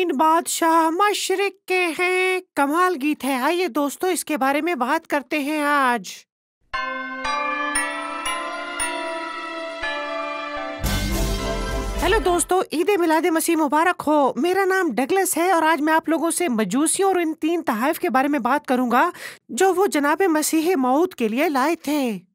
तीन बादशाह मशरिक के हैं। कमाल गीत है। आइए दोस्तों इसके बारे में बात करते हैं आज। हेलो दोस्तों, ईद मिलाद मसीह मुबारक हो। मेरा नाम डगलस है और आज मैं आप लोगों से मजूसियों और इन तीन तहाइफ के बारे में बात करूंगा जो वो जनाब मसीह मऊद के लिए लाए थे।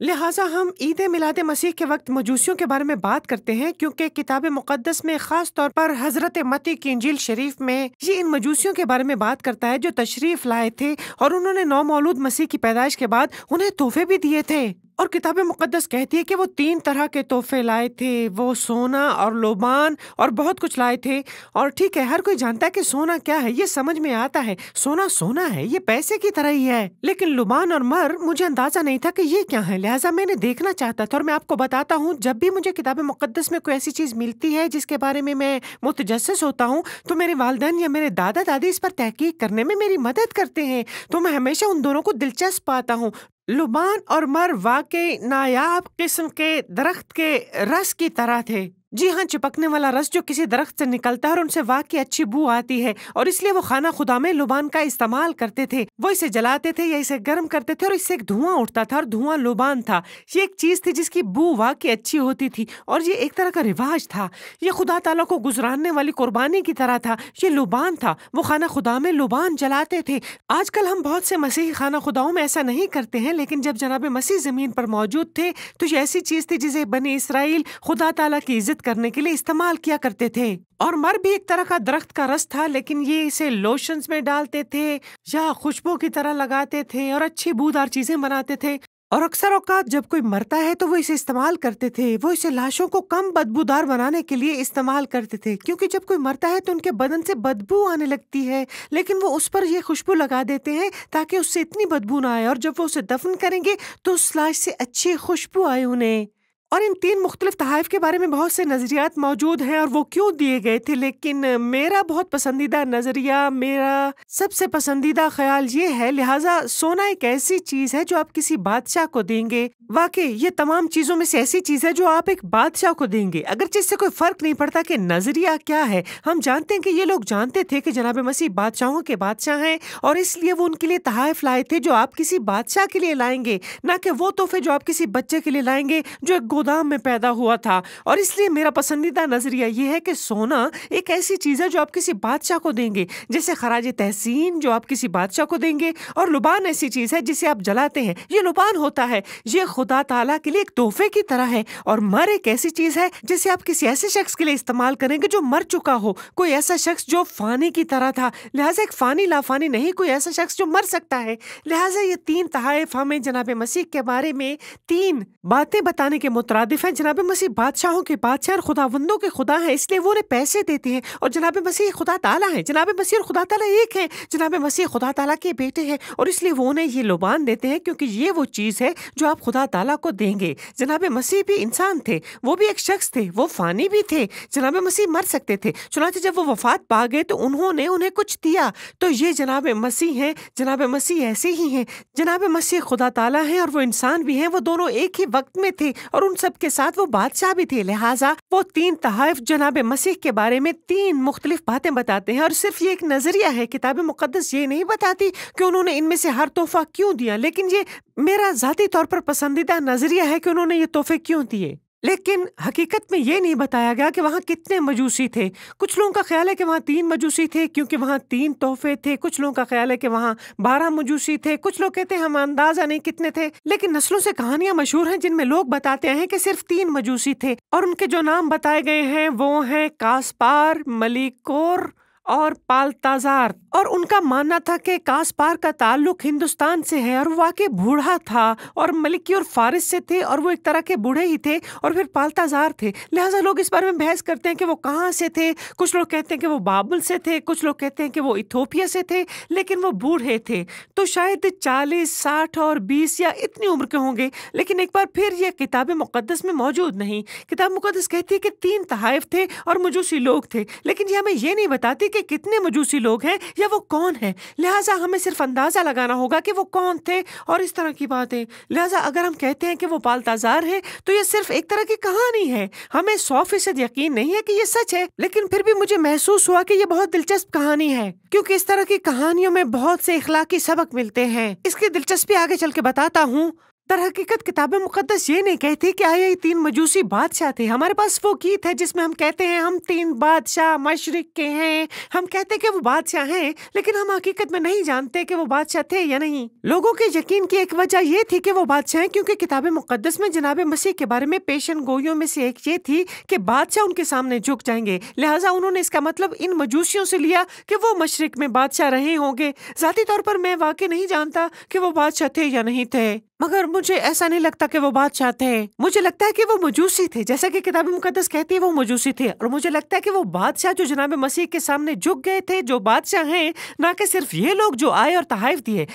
लिहाजा हम ईद मिलाद मसीह के वक्त मजूसियों के बारे में बात करते हैं क्योंकि किताब मुक़द्दस में खास तौर पर हजरत मत्ती की इंजील शरीफ में ये इन मजूसियों के बारे में बात करता है जो तशरीफ लाए थे और उन्होंने नौ मौलूद मसीह की पैदाइश के बाद उन्हें तोहफे भी दिए थे। और किताब मुक़द्दस कहती है कि वो तीन तरह के तोहफे लाए थे। वो सोना और लोबान और बहुत कुछ लाए थे। और ठीक है, हर कोई जानता है कि सोना क्या है, ये समझ में आता है। सोना सोना है, ये पैसे की तरह ही है। लेकिन लुबान और मर मुझे अंदाजा नहीं था कि ये क्या है, लिहाजा मैंने देखना चाहता था। और मैं आपको बताता हूँ, जब भी मुझे किताब मुक़द्दस में कोई ऐसी चीज मिलती है जिसके बारे में मैं मुतजस्सिस होता हूँ तो मेरे वालिदैन या मेरे दादा दादी इस पर तहकीक करने में मेरी मदद करते हैं। तो मैं हमेशा उन दोनों को दिलचस्प पाता हूँ। लुबान और मर वाकई नायाब किस्म के दरख्त के रस की तरह थे। जी हाँ, चिपकने वाला रस जो किसी दरख्त से निकलता है और उनसे वाकई अच्छी बू आती है। और इसलिए वो खाना खुदा में लुबान का इस्तेमाल करते थे। वो इसे जलाते थे या इसे गर्म करते थे और इससे एक धुआं उठता था और धुआं लुबान था। ये एक चीज थी जिसकी बू वाकई अच्छी होती थी और ये एक तरह का रिवाज था। ये खुदा ताला को गुजरानने वाली कुर्बानी की तरह था। ये लुबान था। वो खाना खुदा में लुबान जलाते थे। आजकल हम बहुत से मसीही खाना खुदाओं में ऐसा नहीं करते हैं, लेकिन जब जनाब मसीह जमीन पर मौजूद थे तो ये ऐसी चीज थी जिसे बनी इसराइल खुदा ताला की इज्जत करने के लिए इस्तेमाल किया करते थे। और मर भी एक तरह का दरख्त का रस था, लेकिन ये इसे लोशंस में डालते थे या खुशबू की तरह लगाते थे और अच्छी बूदार चीजें बनाते थे। और अक्सर औकात जब कोई मरता है तो वो इसे इस्तेमाल करते थे। वो इसे लाशों को कम बदबूदार बनाने के लिए इस्तेमाल करते थे, क्योंकि जब कोई मरता है तो उनके बदन से बदबू आने लगती है, लेकिन वो उस पर ये खुशबू लगा देते हैं ताकि उससे इतनी बदबू ना आए। और जब वो उसे दफन करेंगे तो उस लाश से अच्छी खुशबू आए उन्हें। और इन तीन मुख्तलिफ तहाइफ के बारे में बहुत से नज़रियात मौजूद हैं और वो क्यों दिए गए थे, लेकिन मेरा बहुत पसंदीदा नज़रिया, मेरा सबसे पसंदीदा ख्याल ये है। लिहाजा सोना एक ऐसी चीज़ है जो आप किसी बादशाह को देंगे। वाकई ये तमाम चीज़ों में से ऐसी चीज़ है जो आप एक बादशाह को देंगे, अगरचे इससे कोई फ़र्क नहीं पड़ता कि नज़रिया क्या है। हम जानते हैं कि ये लोग जानते थे कि जनाब मसीह बादशाहों के बादशाह हैं और इसलिए वो उनके लिए तहाइफ लाए थे जो आप किसी बादशाह के लिए लाएंगे, ना कि वो तोहफे जो आप किसी बच्चे के लिए लाएंगे जो एक गोदाम में पैदा हुआ था। और इसलिए मेरा पसंदीदा नजरिया ये है कि सोना एक ऐसी चीज है जो आप किसी बादशाह को देंगे, जैसे खराज तहसीन जो आप किसी बादशाह को देंगे। और लुबान ऐसी चीज है जिसे आप जलाते हैं, ये लुबान होता है, ये खुदा ताला के लिए एक तोहफे की तरह है। और मर एक ऐसी चीज है जिसे आप किसी ऐसे शख्स के लिए इस्तेमाल करेंगे जो मर चुका हो, कोई ऐसा शख्स जो फानी की तरह था। लिहाजा एक फानी लाफानी नहीं, कोई ऐसा शख्स जो मर सकता है। लिहाजा ये तीन तहाइफ हमें जनाब मसीह के बारे में तीन बातें बताने के मुतरादिफ हैं। जनाब मसीह बादशाहों के बादशाह और खुदावंदों के खुदा हैं, इसलिए वो उन्हें पैसे देते हैं। और जनाब मसीह खुदा ताला है। जनाब मसीह और खुदा ताला एक है। जनाब मसीह खुदा ताला के बेटे हैं और इसलिए वो उन्हें ये लुबान देते हैं, क्योंकि ये वो चीज है जो आप खुदा ताला को देंगे। जनाब मसीह भी इंसान थे, वो भी एक शख्स थे, वो फानी भी थे। जनाब मसीह मर सकते थे, चुनांचे जब वो वफात पा गए तो उन्होंने उन्हें कुछ दिया। तो ये जनाब मसीह हैं। जनाब मसीह ऐसे ही हैं। जनाब मसीह खुदा ताला हैं और वो इंसान भी हैं। वो दोनों एक ही वक्त में थे और उन सब के साथ वो बादशाह भी थे। लिहाजा वो तीन तहाइफ जनाब मसीह के बारे में तीन मुख्तलिफ बातें बताते हैं। और सिर्फ ये एक नजरिया है, किताब मुक़द्दस ये नहीं बताती कि उन्होंने इनमें से हर तोहफा क्यों दिया, लेकिन ये मेरा ज़ाती तौर पर पसंदीदा नजरिया है कि उन्होंने ये तोहफे क्यों दिए। लेकिन हकीकत में ये नहीं बताया गया कि वहाँ कितने मजूसी थे। कुछ लोगों का ख्याल है कि वहाँ 3 मजूसी थे क्योंकि वहाँ 3 तोहफे थे। कुछ लोगों का ख्याल है कि वहाँ 12 मजूसी थे। कुछ लोग कहते हैं हम अंदाजा नहीं कितने थे, लेकिन नस्लों से कहानियां मशहूर हैं जिनमें लोग बताते हैं कि सिर्फ 3 मजूसी थे। और उनके जो नाम बताए गए हैं वो हैं कास्पार, मलिकोर और पालताजार। और उनका मानना था कि कास्पार का ताल्लुक हिंदुस्तान से है और वाकई बूढ़ा था, और मलिकी और फारिस से थे और वो एक तरह के बूढ़े ही थे। और फिर पालताजार थे। लिहाजा लोग इस बारे में बहस करते हैं कि वो कहाँ से थे। कुछ लोग कहते हैं कि वो बाबुल से थे, कुछ लोग कहते हैं कि वो इथोपिया से थे, लेकिन वो बूढ़े थे। तो शायद 40, 60 और 20 या इतनी उम्र के होंगे। लेकिन एक बार फिर ये किताब मुक़द्दस में मौजूद नहीं। किताब मुक़द्दस कहती है कि 3 तहाइफ थे और मजूसी लोग थे, लेकिन ये हमें ये नहीं बताती کہ کتنے مجوسی لوگ ہیں یا وہ کون ہے، لہٰذا ہمیں صرف اندازہ لگانا ہوگا کہ وہ کون تھے اور اس طرح کی باتیں۔ لہٰذا اگر ہم کہتے ہیں کہ وہ بالتازار ہے تو یہ صرف ایک طرح کی کہانی ہے، ہمیں 100% یقین نہیں ہے کہ یہ سچ ہے، لیکن پھر بھی مجھے محسوس ہوا کہ یہ بہت دلچسپ کہانی ہے، کیونکہ اس طرح کی کہانیوں میں بہت سے اخلاقی سبق ملتے ہیں۔ اس کی دلچسپی آگے چل کے بتاتا ہوں۔ در حقیقت کتاب مقدس یہ نہیں کہتی کہ آیا یہ 3 مجوسی بادشاہ تھے۔ ہمارے پاس وہ گیت ہے جس میں ہم کہتے ہیں ہم 3 بادشاہ مشرق کے ہیں، ہم کہتے کہ وہ بادشاہ ہیں، لیکن ہم حقیقت میں نہیں جانتے کہ وہ بادشاہ تھے یا نہیں۔ لوگوں کے یقین کی ایک وجہ یہ تھی کہ وہ بادشاہ ہیں، کیونکہ کتاب مقدس میں جناب مسیح کے بارے میں پیشن گوئیوں میں سے ایک یہ تھی کہ بادشاہ ان کے سامنے جھک جائیں گے، لہٰذا انہوں نے اس کا مطلب ان مجوسیوں سے لیا کہ وہ مشرق میں بادشاہ رہے ہوں گے۔ ذاتی طور پر میں واقعی نہیں جانتا کہ وہ بادشاہ تھے یا نہیں تھے، مگر مجھے ایسا نہیں لگتا کہ وہ بادشاہ تھے، مجھے لگتا ہے کہ وہ مجوسی تھے، جیسا کہ کتاب مقدس کہتی ہے وہ مجوسی تھے، اور مجھے لگتا ہے کہ وہ بادشاہ جو جناب مسیح کے سامنے جھک گئے تھے، جو بادشاہ ہیں، نہ کہ صرف یہ لوگ جو آئے اور تحائف دیے۔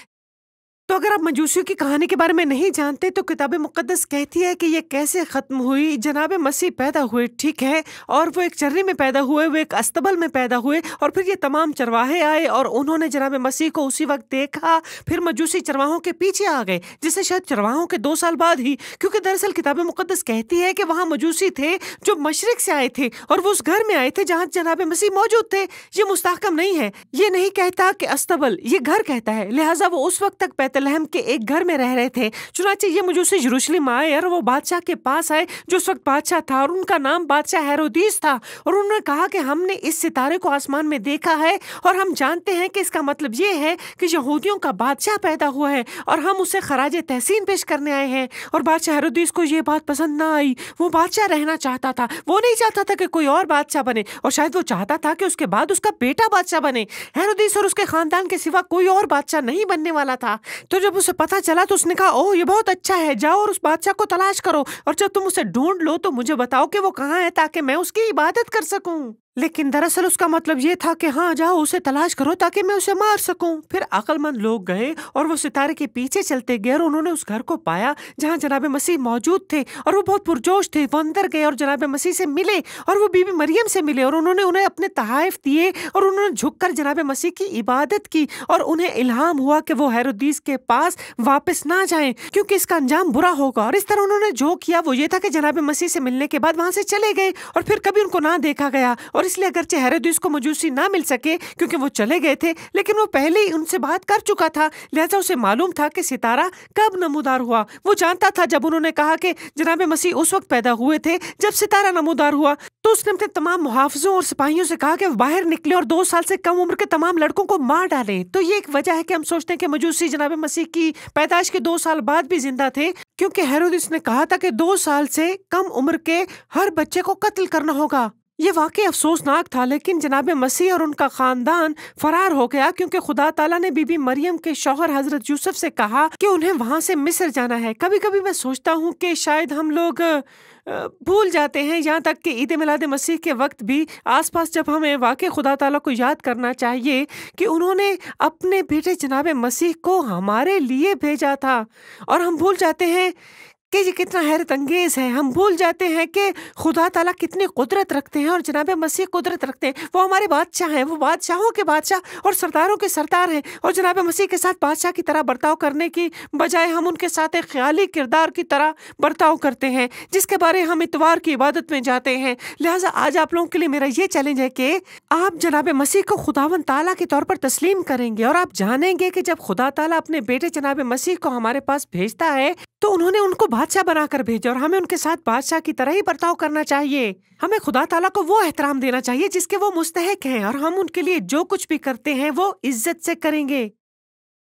تو اگر آپ مجوسیوں کی کہانی کے بارے میں نہیں جانتے تو کتاب مقدس کہتی ہے کہ یہ کیسے ختم ہوئی۔ جناب مسیح پیدا ہوئے، ٹھیک ہے، اور وہ ایک چرری میں پیدا ہوئے، وہ ایک استبل میں پیدا ہوئے، اور پھر یہ تمام چرواہے آئے اور انہوں نے جناب مسیح کو اسی وقت دیکھا، پھر مجوسی چرواہوں کے پیچھے آ گئے، جسے شاید چرواہوں کے 2 سال بعد ہی، کیونکہ دراصل کتاب مقدس کہتی ہے کہ وہاں مجوسی تھے جو مشرق سے آئے تھے اور وہ اس گھر میں آئے تھے جہاں جناب مسیح موجود تھے۔ یہ مستحکم نہیں ہے، یہ نہیں کہتا کہ استبل، یہ گھر کہتا ہے، لہٰذا وہ اس وقت تک بیت لحم کے ایک گھر میں رہ رہے تھے۔ چنانچہ یہ مجوسی یروشلم آئے اور وہ بادشاہ کے پاس آئے جو اس وقت بادشاہ تھا، اور ان کا نام بادشاہ ہیرودیس تھا، اور انہوں نے کہا کہ ہم نے اس ستارے کو آسمان میں دیکھا ہے اور ہم جانتے ہیں کہ اس کا مطلب یہ ہے کہ یہودیوں کا بادشاہ پیدا ہوا ہے اور ہم اسے خراج تحسین پیش کرنے آئے ہیں۔ اور بادشاہ ہیرودیس کو یہ بات پسند نہ آئی، وہ بادشاہ رہنا چاہتا تھا، وہ نہیں چاہتا تھا کہ کوئی اور بادشاہ بنے، اور شاید وہ چاہتا تھا کہ اس کے بعد اس کا بیٹا بادشاہ بنے۔ ہیرودیس اور اس کے خاندان کے سوا کوئی اور بادشاہ نہیں بننے والا تھا۔ تو جب اسے پتہ چلا تو اس نے کہا اوہ یہ بہت اچھا ہے، جاؤ اور اس بادشاہ کو تلاش کرو، اور جب تم اسے ڈھونڈ لو تو مجھے بتاؤ کہ وہ کہاں ہے تاکہ میں اس کی عبادت کر سکوں۔ لیکن دراصل اس کا مطلب یہ تھا کہ ہاں جاؤ اسے تلاش کرو تاکہ میں اسے مار سکوں۔ پھر عقل مند لوگ گئے اور وہ ستارے کے پیچھے چلتے گئے اور انہوں نے اس گھر کو پایا جہاں جناب مسیح موجود تھے، اور وہ بہت پرجوش تھے۔ وہ اندر گئے اور جناب مسیح سے ملے اور وہ بی بی مریم سے ملے، اور انہوں نے انہیں اپنے تحائف دیے اور انہوں نے جھک کر جناب مسیح کی عبادت کی، اور انہیں الہام ہوا کہ وہ ہیرودیس کے پاس واپس نہ جائیں کیونکہ اس کا انجام برا ہوگا۔ اور اس طرح انہوں نے جو کیا وہ یہ تھا کہ جناب مسیح سے ملنے کے بعد وہاں سے چلے گئے اور پھر کبھی ان کو نہ دیکھا گیا، اور اس لیے اگرچہ ہیرودیس کو مجوسی نہ مل سکے کیونکہ وہ چلے گئے تھے، لیکن وہ پہلے ہی ان سے بات کر چکا تھا، لہذا اسے معلوم تھا کہ ستارہ کب نمودار ہوا۔ وہ جانتا تھا جب انہوں نے کہا کہ جناب مسیح اس وقت پیدا ہوئے تھے جب ستارہ نمودار ہوا، تو اس نے اپنے تمام محافظوں اور سپاہیوں سے کہا کہ وہ باہر نکلے اور 2 سال سے کم عمر کے تمام لڑکوں کو مار ڈالیں۔ تو یہ ایک وجہ ہے کہ ہم سوچتے ہیں کہ مجوسی جناب مسیح کی پیدائش کے 2 سال بعد بھی زندہ تھے، کیونکہ ہیرودیس نے کہا تھا کہ 2 سال سے کم عمر کے ہر بچے کو قتل کرنا ہوگا۔ یہ واقعی افسوسناک تھا، لیکن جناب مسیح اور ان کا خاندان فرار ہو گیا کیونکہ خدا تعالیٰ نے بی بی مریم کے شوہر حضرت یوسف سے کہا کہ انہیں وہاں سے مصر جانا ہے۔ کبھی کبھی میں سوچتا ہوں کہ شاید ہم لوگ بھول جاتے ہیں، یہاں تک کہ عید میلاد مسیح کے وقت بھی آس پاس جب ہمیں واقعی خدا تعالیٰ کو یاد کرنا چاہیے کہ انہوں نے اپنے بیٹے جناب مسیح کو ہمارے لیے بھیجا تھا، اور ہم بھول جاتے ہیں کہ یہ کتنا حیرت انگیز ہے۔ ہم بھول جاتے ہیں کہ خدا تعالیٰ کتنی قدرت رکھتے ہیں اور جناب مسیح قدرت رکھتے ہیں۔ وہ ہمارے بادشاہ ہیں، وہ بادشاہوں کے بادشاہ اور سرداروں کے سردار ہیں، اور جناب مسیح کے ساتھ بادشاہ کی طرح برتاؤ کرنے کی بجائے ہم ان کے ساتھ ایک خیالی کردار کی طرح برتاؤ کرتے ہیں جس کے بارے ہم اتوار کی عبادت میں جاتے ہیں۔ لہٰذا آج آپ لوگوں کے لیے میرا یہ چیلنج ہے کہ آپ جناب مسیح کو خداوند تعالیٰ کے طور پر تسلیم کریں گے، اور آپ جانیں گے کہ جب خدا تعالیٰ اپنے بیٹے جناب مسیح کو ہمارے پاس بھیجتا ہے تو انہوں نے ان کو بادشاہ بنا کر بھیجا، اور ہمیں ان کے ساتھ بادشاہ کی طرح ہی برتاؤ کرنا چاہیے۔ ہمیں خدا تعالیٰ کو وہ احترام دینا چاہیے جس کے وہ مستحق ہیں، اور ہم ان کے لیے جو کچھ بھی کرتے ہیں وہ عزت سے کریں گے۔